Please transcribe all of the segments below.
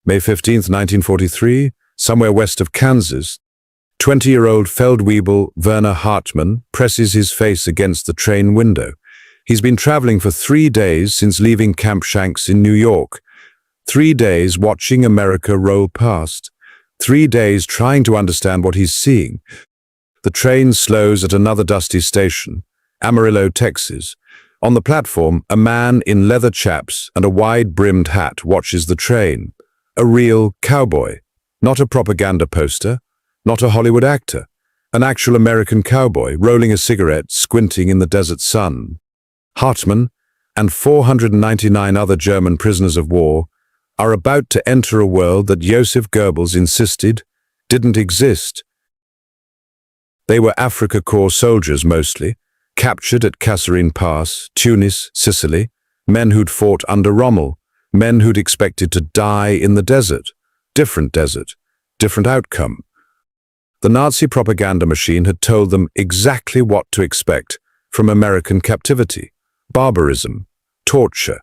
May 15, 1943, somewhere west of Kansas, 20-year-old Feldwebel Werner Hartmann presses his face against the train window. He's been traveling for 3 days since leaving Camp Shanks in New York. 3 days watching America roll past. 3 days trying to understand what he's seeing. The train slows at another dusty station, Amarillo, Texas. On the platform, a man in leather chaps and a wide-brimmed hat watches the train. A real cowboy. Not a propaganda poster, not a Hollywood actor. An actual American cowboy rolling a cigarette, squinting in the desert sun. Hartmann and 499 other German prisoners of war are about to enter a world that Joseph Goebbels insisted didn't exist. They were Afrika Korps soldiers mostly, captured at Kasserine Pass, Tunis, Sicily, men who'd fought under Rommel, men who'd expected to die in the desert, different outcome. The Nazi propaganda machine had told them exactly what to expect from American captivity, barbarism, torture.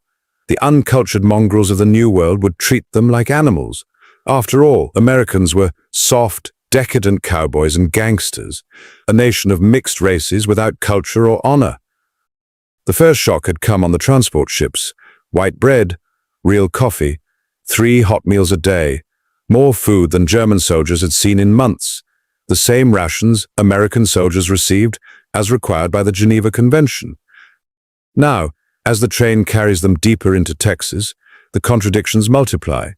The uncultured mongrels of the New World would treat them like animals. After all, Americans were soft, decadent cowboys and gangsters, a nation of mixed races without culture or honor. The first shock had come on the transport ships. White bread, real coffee, 3 hot meals a day, more food than German soldiers had seen in months. The same rations American soldiers received as required by the Geneva Convention. Now, as the train carries them deeper into Texas, the contradictions multiply.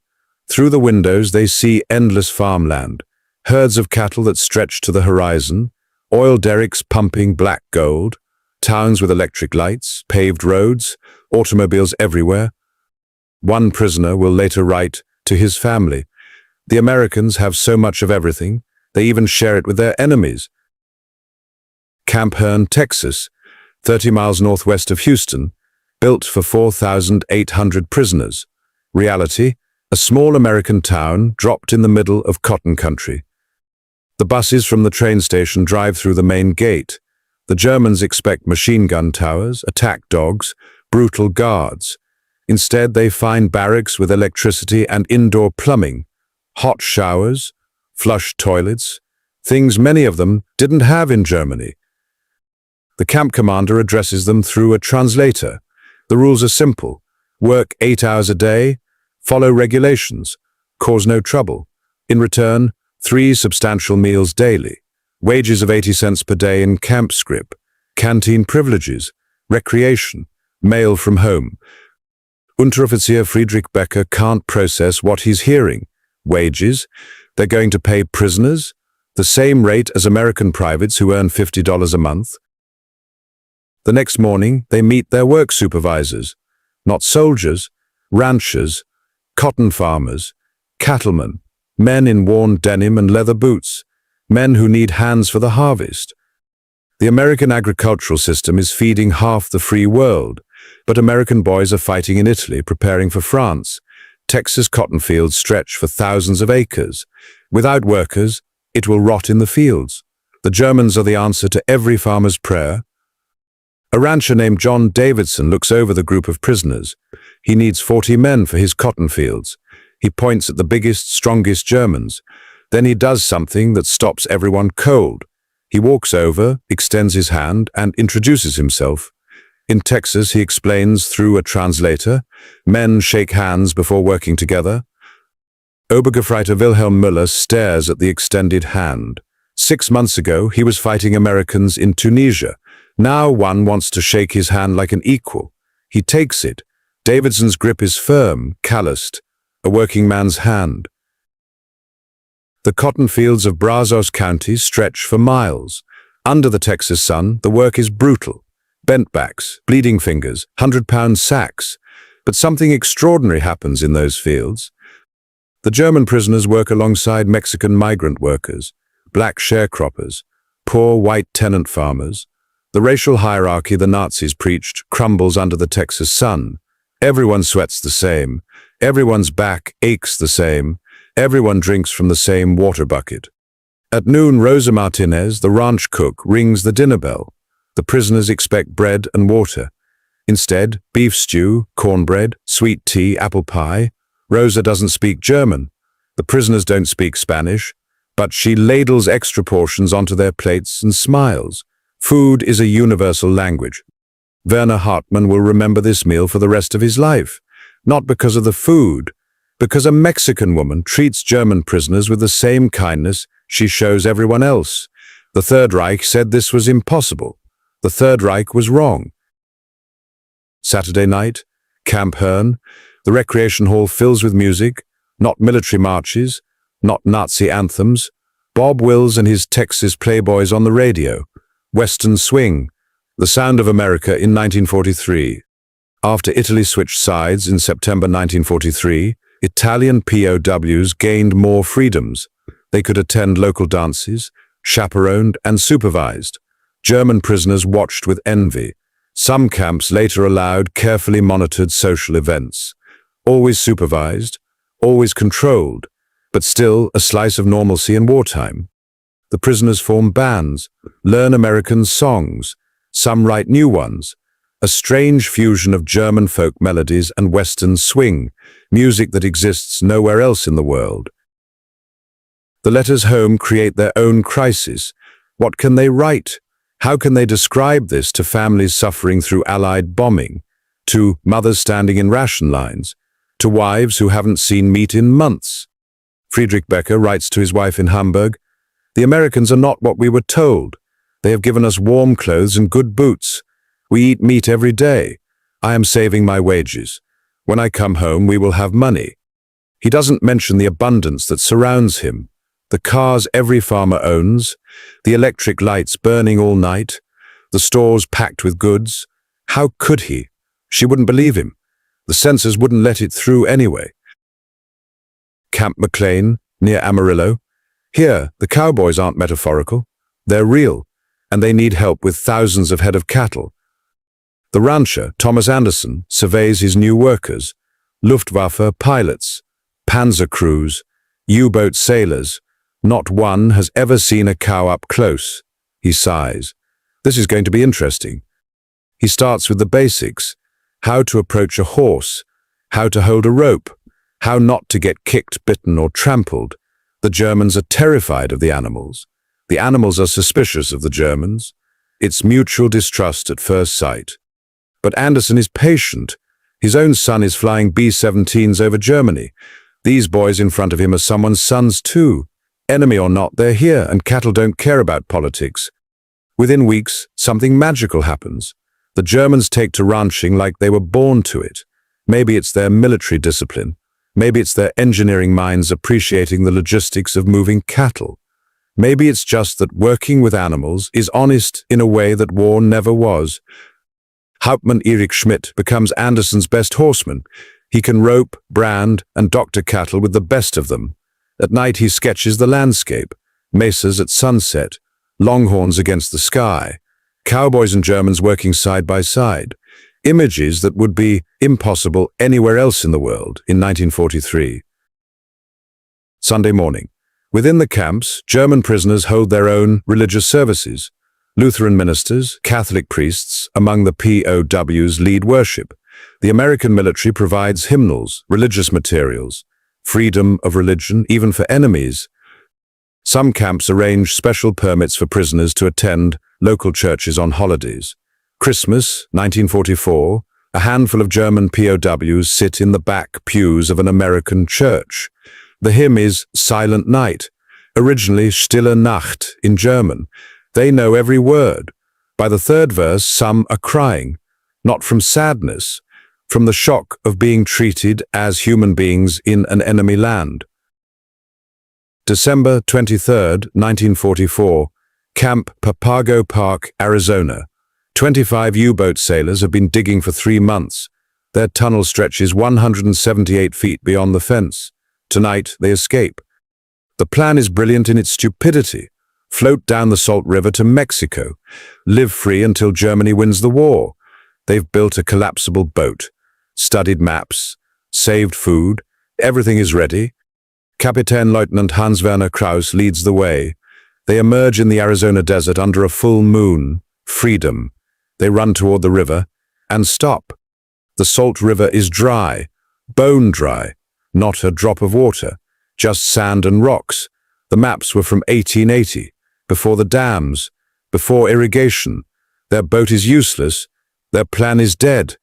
Through the windows they see endless farmland, herds of cattle that stretch to the horizon, oil derricks pumping black gold, towns with electric lights, paved roads, automobiles everywhere. One prisoner will later write to his family, "The Americans have so much of everything, they even share it with their enemies." Camp Hearn, Texas, 30 miles northwest of Houston, built for 4,800 prisoners. Reality, a small American town dropped in the middle of cotton country. The buses from the train station drive through the main gate. The Germans expect machine gun towers, attack dogs, brutal guards. Instead, they find barracks with electricity and indoor plumbing, hot showers, flush toilets, things many of them didn't have in Germany. The camp commander addresses them through a translator. The rules are simple. Work 8 hours a day, follow regulations, cause no trouble. In return, 3 substantial meals daily, wages of 80 cents per day in camp scrip, canteen privileges, recreation, mail from home. Unteroffizier Friedrich Becker can't process what he's hearing. Wages? They're going to pay prisoners the same rate as American privates who earn $50 a month. The next morning, they meet their work supervisors, not soldiers, ranchers, cotton farmers, cattlemen, men in worn denim and leather boots, men who need hands for the harvest. The American agricultural system is feeding half the free world, but American boys are fighting in Italy, preparing for France. Texas cotton fields stretch for thousands of acres. Without workers, it will rot in the fields. The Germans are the answer to every farmer's prayer. A rancher named John Davidson looks over the group of prisoners. He needs 40 men for his cotton fields. He points at the biggest, strongest Germans. Then he does something that stops everyone cold. He walks over, extends his hand, and introduces himself. In Texas, he explains through a translator. Men shake hands before working together. Obergefreiter Wilhelm Müller stares at the extended hand. 6 months ago, he was fighting Americans in Tunisia. Now one wants to shake his hand like an equal. He takes it. Davidson's grip is firm, calloused, a working man's hand. The cotton fields of Brazos County stretch for miles. Under the Texas sun, the work is brutal. Bent backs, bleeding fingers, 100-pound sacks. But something extraordinary happens in those fields. The German prisoners work alongside Mexican migrant workers, black sharecroppers, poor white tenant farmers. The racial hierarchy the Nazis preached crumbles under the Texas sun. Everyone sweats the same. Everyone's back aches the same. Everyone drinks from the same water bucket. At noon, Rosa Martinez, the ranch cook, rings the dinner bell. The prisoners expect bread and water. Instead, beef stew, cornbread, sweet tea, apple pie. Rosa doesn't speak German. The prisoners don't speak Spanish, but she ladles extra portions onto their plates and smiles. Food is a universal language. Werner Hartmann will remember this meal for the rest of his life, not because of the food, because a Mexican woman treats German prisoners with the same kindness she shows everyone else. The Third Reich said this was impossible. The Third Reich was wrong. Saturday night, Camp Herne. The recreation hall fills with music, not military marches, not Nazi anthems. Bob Wills and his Texas Playboys on the radio. Western swing. The sound of America in 1943. After Italy switched sides in September 1943, Italian POWs gained more freedoms. They could attend local dances, chaperoned and supervised. German prisoners watched with envy. Some camps later allowed carefully monitored social events. Always supervised, always controlled, but still a slice of normalcy in wartime. The prisoners form bands, learn American songs. Some write new ones. A strange fusion of German folk melodies and Western swing, music that exists nowhere else in the world. The letters home create their own crisis. What can they write? How can they describe this to families suffering through Allied bombing, to mothers standing in ration lines, to wives who haven't seen meat in months? Friedrich Becker writes to his wife in Hamburg, "The Americans are not what we were told. They have given us warm clothes and good boots. We eat meat every day. I am saving my wages. When I come home, we will have money." He doesn't mention the abundance that surrounds him, the cars every farmer owns, the electric lights burning all night, the stores packed with goods. How could he? She wouldn't believe him. The censors wouldn't let it through anyway. Camp McLean, near Amarillo. Here, the cowboys aren't metaphorical. They're real, and they need help with thousands of head of cattle. The rancher, Thomas Anderson, surveys his new workers, Luftwaffe pilots, panzer crews, U-boat sailors. Not one has ever seen a cow up close. He sighs. This is going to be interesting. He starts with the basics: how to approach a horse, how to hold a rope, how not to get kicked, bitten, or trampled. The Germans are terrified of the animals. The animals are suspicious of the Germans. It's mutual distrust at first sight. But Anderson is patient. His own son is flying B-17s over Germany. These boys in front of him are someone's sons too. Enemy or not, they're here, and cattle don't care about politics. Within weeks, something magical happens. The Germans take to ranching like they were born to it. Maybe it's their military discipline. Maybe it's their engineering minds appreciating the logistics of moving cattle. Maybe it's just that working with animals is honest in a way that war never was. Hauptmann Erich Schmidt becomes Anderson's best horseman. He can rope, brand, and doctor cattle with the best of them. At night he sketches the landscape, mesas at sunset, longhorns against the sky, cowboys and Germans working side by side, images that would be impossible anywhere else in the world in 1943. Sunday morning. Within the camps, German prisoners hold their own religious services. Lutheran ministers, Catholic priests among the POWs lead worship. The American military provides hymnals, religious materials, freedom of religion, even for enemies. Some camps arrange special permits for prisoners to attend local churches on holidays. Christmas, 1944, a handful of German POWs sit in the back pews of an American church. The hymn is Silent Night, originally Stille Nacht in German. They know every word. By the third verse, some are crying, not from sadness, from the shock of being treated as human beings in an enemy land. December 23, 1944, Camp Papago Park, Arizona. 25 U-boat sailors have been digging for 3 months. Their tunnel stretches 178 feet beyond the fence. Tonight, they escape. The plan is brilliant in its stupidity. Float down the Salt River to Mexico. Live free until Germany wins the war. They've built a collapsible boat, studied maps, saved food. Everything is ready. Kapitän Lieutenant Hans-Werner Krauss leads the way. They emerge in the Arizona desert under a full moon. Freedom. They run toward the river and stop. The Salt River is dry, bone dry. not a drop of water, just sand and rocks. The maps were from 1880, before the dams, before irrigation. Their boat is useless, their plan is dead.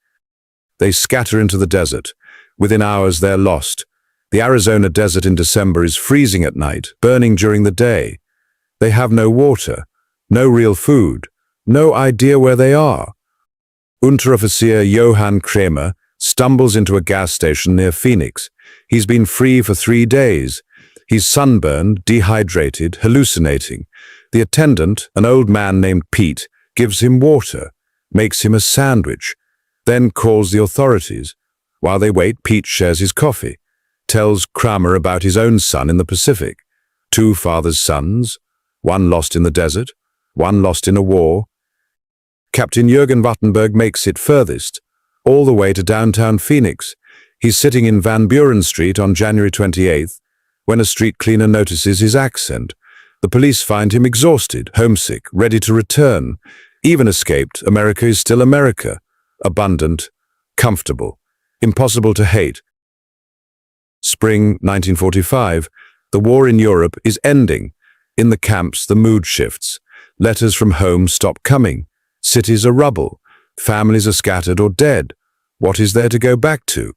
They scatter into the desert. Within hours they're lost. The Arizona desert in December is freezing at night, burning during the day. They have no water, no real food, no idea where they are. Unteroffizier Johann Kramer stumbles into a gas station near Phoenix. He's been free for 3 days. He's sunburned, dehydrated, hallucinating. The attendant, an old man named Pete, gives him water, makes him a sandwich, then calls the authorities. While they wait, Pete shares his coffee, tells Kramer about his own son in the Pacific. 2 father's sons, one lost in the desert, one lost in a war. Captain Jürgen Wattenberg makes it furthest, all the way to downtown Phoenix. He's sitting in Van Buren Street on January 28th, when a street cleaner notices his accent. The police find him exhausted, homesick, ready to return. Even escaped, America is still America. Abundant, comfortable, impossible to hate. Spring 1945, the war in Europe is ending. In the camps, the mood shifts. Letters from home stop coming. Cities are rubble. Families are scattered or dead. What is there to go back to?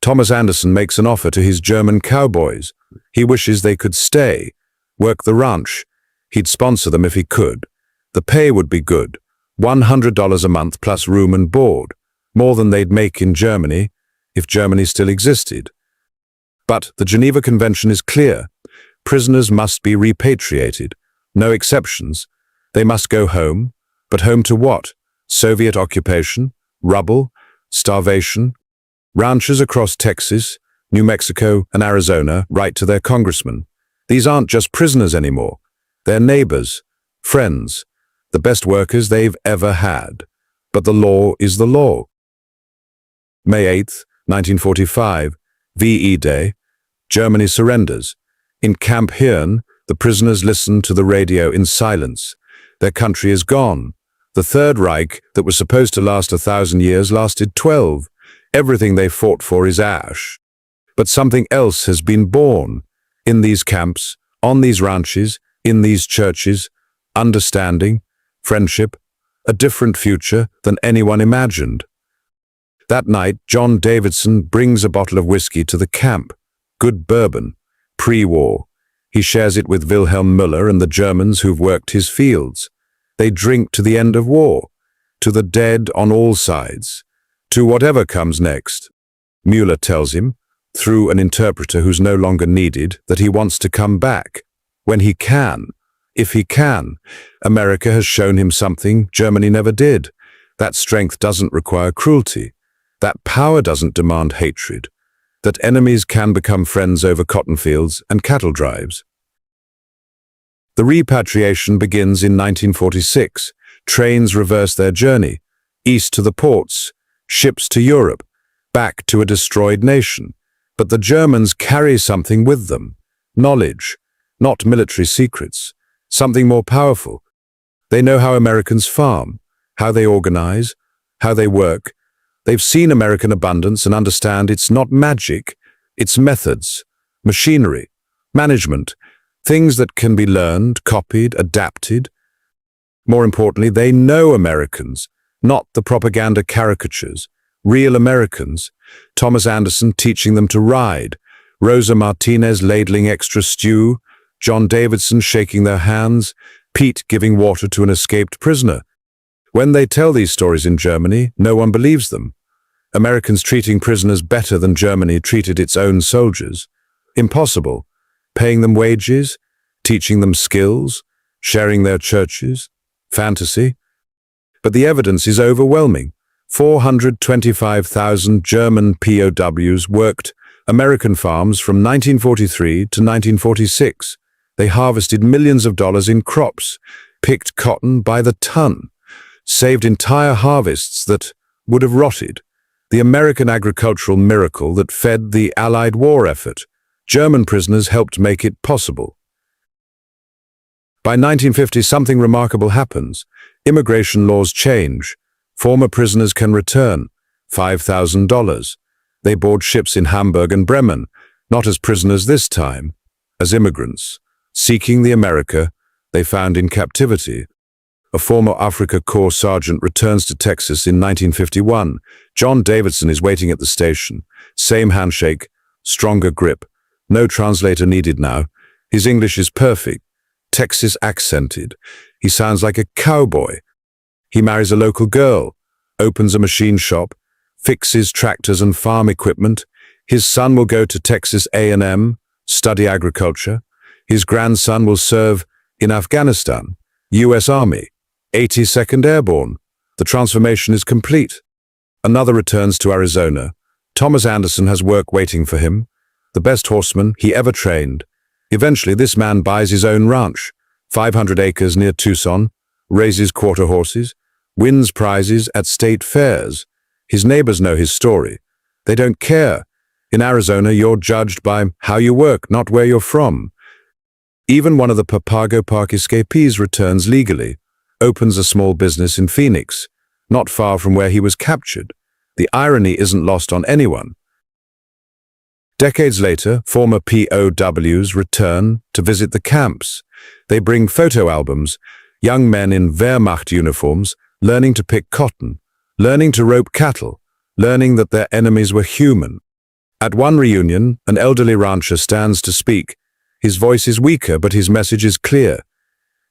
Thomas Anderson makes an offer to his German Cowboys. He wishes they could stay, work the ranch. He'd sponsor them if he could. The pay would be good, $100 a month plus room and board, more than they'd make in Germany, if Germany still existed. But the Geneva Convention is clear. Prisoners must be repatriated. No exceptions. They must go home. But home to what? Soviet occupation? Rubble? Starvation? Ranchers across Texas, New Mexico, and Arizona write to their congressmen. These aren't just prisoners anymore. They're neighbors, friends, the best workers they've ever had. But the law is the law. May 8th, 1945, VE Day, Germany surrenders. In Camp Hirn, the prisoners listen to the radio in silence. Their country is gone. The Third Reich, that was supposed to last 1,000 years, lasted 12. Everything they fought for is ash. But something else has been born. In these camps, on these ranches, in these churches, understanding, friendship, a different future than anyone imagined. That night, John Davidson brings a bottle of whiskey to the camp. Good bourbon, pre-war. He shares it with Wilhelm Müller and the Germans who've worked his fields. They drink to the end of war, to the dead on all sides, to whatever comes next. Müller tells him, through an interpreter who's no longer needed, that he wants to come back. When he can, if he can. America has shown him something Germany never did. That strength doesn't require cruelty. That power doesn't demand hatred. That enemies can become friends over cotton fields and cattle drives. The repatriation begins in 1946. Trains reverse their journey, east to the ports, ships to Europe, back to a destroyed nation. But the Germans carry something with them. Knowledge, not military secrets. Something more powerful. They know how Americans farm, how they organize, how they work. They've seen American abundance and understand it's not magic, it's methods, machinery, management, things that can be learned, copied, adapted. More importantly, they know Americans, not the propaganda caricatures. Real Americans. Thomas Anderson teaching them to ride, Rosa Martinez ladling extra stew, John Davidson shaking their hands, Pete giving water to an escaped prisoner. When they tell these stories in Germany, no one believes them. Americans treating prisoners better than Germany treated its own soldiers. Impossible. Paying them wages, teaching them skills, sharing their churches. Fantasy. But the evidence is overwhelming. 425,000 German POWs worked American farms from 1943 to 1946. They harvested millions of dollars in crops, picked cotton by the ton, saved entire harvests that would have rotted. The American agricultural miracle that fed the Allied war effort. German prisoners helped make it possible. By 1950, something remarkable happens. Immigration laws change. Former prisoners can return $5,000. They board ships in Hamburg and Bremen, not as prisoners this time, as immigrants, seeking the America they found in captivity. A former Africa Corps sergeant returns to Texas in 1951. John Davidson is waiting at the station. Same handshake, stronger grip. No translator needed now. His English is perfect, Texas accented. He sounds like a cowboy. He marries a local girl, opens a machine shop, fixes tractors and farm equipment. His son will go to Texas A&M, study agriculture. His grandson will serve in Afghanistan, U.S. Army, 82nd Airborne. The transformation is complete. Another returns to Arizona. Thomas Anderson has work waiting for him, the best horseman he ever trained. Eventually, this man buys his own ranch, 500 acres near Tucson, raises quarter horses, wins prizes at state fairs. His neighbors know his story. They don't care. In Arizona, you're judged by how you work, not where you're from. Even one of the Papago Park escapees returns legally, opens a small business in Phoenix, not far from where he was captured. The irony isn't lost on anyone. Decades later, former POWs return to visit the camps. They bring photo albums, young men in Wehrmacht uniforms, learning to pick cotton, learning to rope cattle, learning that their enemies were human. At one reunion, an elderly rancher stands to speak. His voice is weaker, but his message is clear.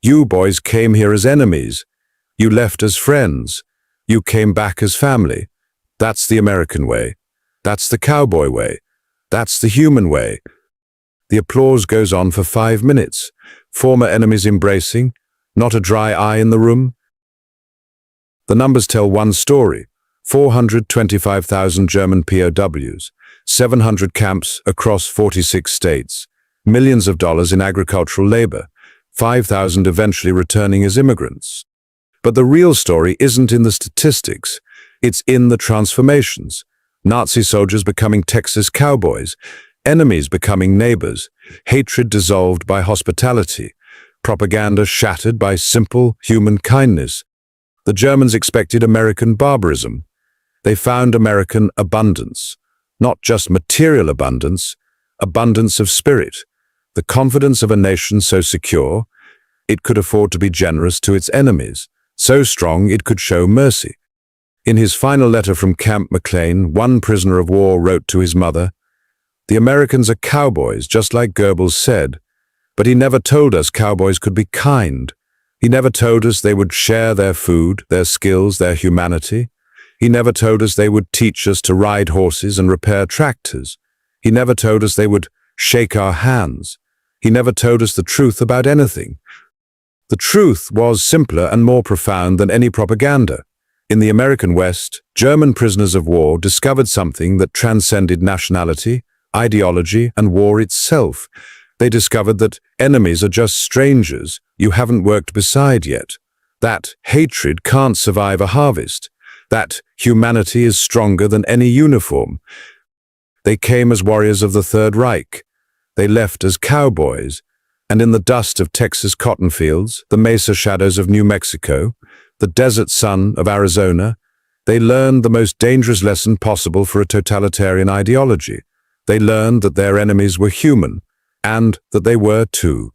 You boys came here as enemies. You left as friends. You came back as family. That's the American way. That's the cowboy way. That's the human way. The applause goes on for 5 minutes. Former enemies embracing, not a dry eye in the room. The numbers tell one story. 425,000 German POWs, 700 camps across 46 states, millions of dollars in agricultural labor, 5,000 eventually returning as immigrants. But the real story isn't in the statistics. It's in the transformations. Nazi soldiers becoming Texas cowboys, enemies becoming neighbors, hatred dissolved by hospitality, propaganda shattered by simple human kindness. The Germans expected American barbarism. They found American abundance, not just material abundance, abundance of spirit, the confidence of a nation so secure it could afford to be generous to its enemies, so strong it could show mercy. In his final letter from Camp McLean, one prisoner of war wrote to his mother, "The Americans are cowboys, just like Goebbels said, but he never told us cowboys could be kind. He never told us they would share their food, their skills, their humanity. He never told us they would teach us to ride horses and repair tractors. He never told us they would shake our hands. He never told us the truth about anything." The truth was simpler and more profound than any propaganda. In the American West, German prisoners of war discovered something that transcended nationality, ideology, and war itself. They discovered that enemies are just strangers you haven't worked beside yet, that hatred can't survive a harvest, that humanity is stronger than any uniform. They came as warriors of the Third Reich. They left as cowboys, and in the dust of Texas cotton fields, the mesa shadows of New Mexico, the desert sun of Arizona, they learned the most dangerous lesson possible for a totalitarian ideology. They learned that their enemies were human, and that they were too.